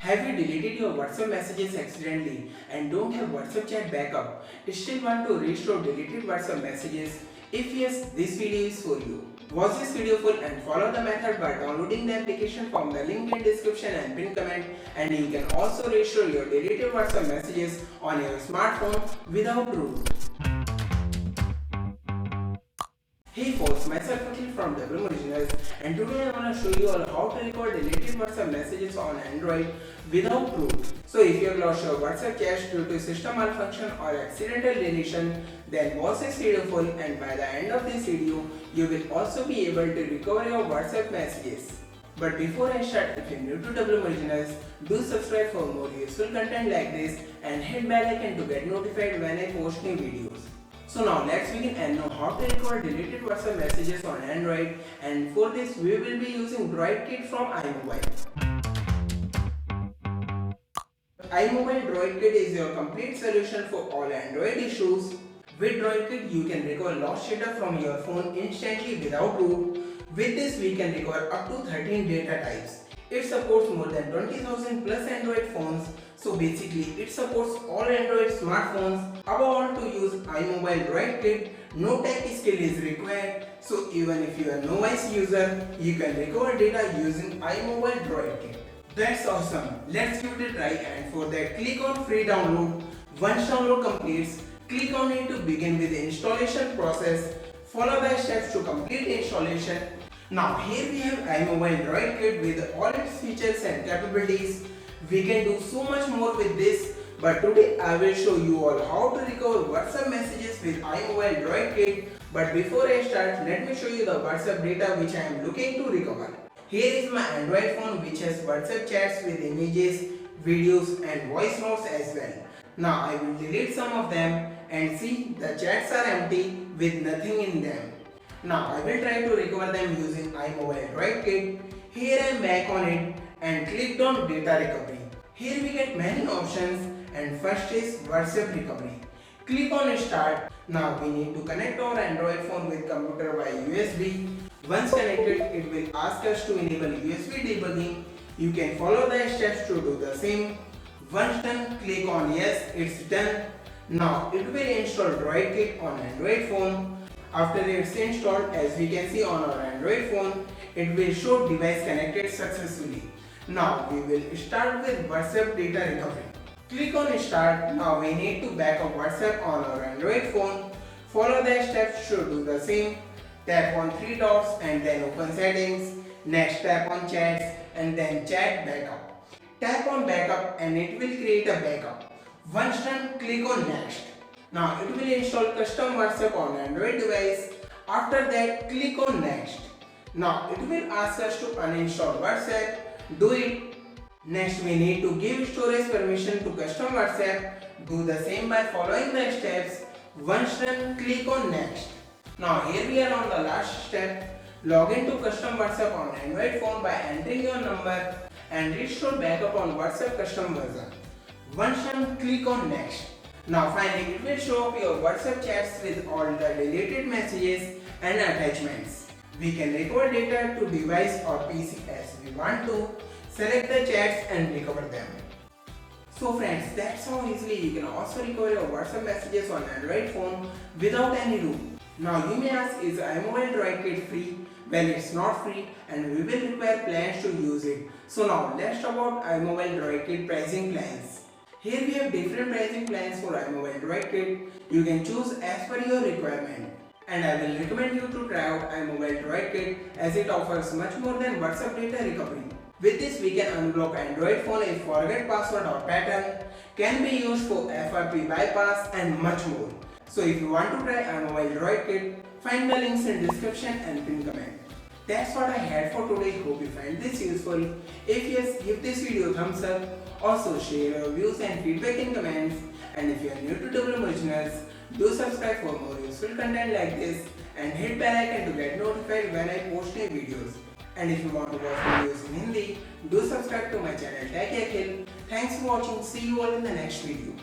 Have you deleted your WhatsApp messages accidentally and don't have WhatsApp chat backup? Still want to restore deleted WhatsApp messages? If yes, this video is for you. Watch this video full and follow the method by downloading the application from the link in description and pinned comment, and you can also restore your deleted WhatsApp messages on your smartphone without root. Hey folks, myself Akhil from Originals, and today I want to show you all how to record deleted WhatsApp messages on Android without root. So if you have lost your WhatsApp cache due to system malfunction or accidental deletion, then watch this video full, and by the end of this video, you will also be able to recover your WhatsApp messages. But before I start, if you are new to Originals, do subscribe for more useful content like this and hit bell icon to get notified when I post new videos. So now let's begin and know how to record deleted WhatsApp messages on Android, and for this we will be using Droidkit from iMobile. iMobile Droidkit is your complete solution for all Android issues. With Droidkit you can recover lost data from your phone instantly without root. With this we can recover up to 13 data types. It supports more than 20,000 plus Android phones. So basically it supports all Android smartphones. Above all, to use iMobile Droidkit, no tech skill is required. So even if you are no voice user, you can recover data using iMobile Droidkit. That's awesome. Let's give it a try, and for that click on free download. Once download completes, click on it to begin with the installation process. Follow the steps to complete installation. Now here we have iMobile Droidkit with all its features and capabilities. We can do so much more with this, but today I will show you all how to recover WhatsApp messages with iMobile Droidkit. But before I start, let me show you the WhatsApp data which I am looking to recover. Here is my Android phone which has WhatsApp chats with images, videos and voice notes as well. Now I will delete some of them, and see, the chats are empty with nothing in them. Now I will try to recover them using iMobile Droidkit. Here I am back on it and clicked on data recovery. Here we get many options, and first is WhatsApp recovery. Click on start. Now we need to connect our Android phone with computer by USB. Once connected, it will ask us to enable USB debugging. You can follow the steps to do the same. Once done, click on yes, it's done. Now it will install Droidkit on Android phone. After it's installed, as we can see on our Android phone, it will show device connected successfully. Now we will start with WhatsApp data recovery. Click on start. Now we need to back up WhatsApp on our Android phone. Follow the steps to do the same. Tap on three dots and then open settings. Next tap on chats and then chat backup. Tap on backup and it will create a backup. Once done, click on next. Now it will install custom WhatsApp on Android device. After that, click on next. Now it will ask us to uninstall WhatsApp. Do it. Next we need to give storage permission to custom WhatsApp. Do the same by following the steps. Once done, click on next. Now here we are on the last step. Log into custom WhatsApp on Android phone by entering your number and restore backup on WhatsApp custom version. Once done, click on next. Now finally it will show up your WhatsApp chats with all the deleted messages and attachments. We can recover data to device or PC as we want to. Select the chats and recover them. So friends, that's how easily you can also recover your WhatsApp messages on Android phone without any root. Now you may ask, is iMobile Droidkit free? Well, it's not free and we will require plans to use it. So now let's talk about iMobile Droidkit pricing plans. Here we have different pricing plans for iMobile Droidkit. You can choose as per your requirement. And I will recommend you to try out iMobile Droidkit as it offers much more than WhatsApp data recovery. With this we can unblock Android phone if forget password or pattern, can be used for FRP bypass and much more. So if you want to try iMobile Droidkit, find the links in description and pin comment. That's what I had for today. Hope you find this useful. If yes, give this video a thumbs up. Also share your views and feedback in comments. And if you are new to Originals, do subscribe for more useful content like this and hit bell icon to get notified when I post new videos. And if you want to watch videos in Hindi, do subscribe to my channel Tech Akhil. Thanks for watching. See you all in the next video.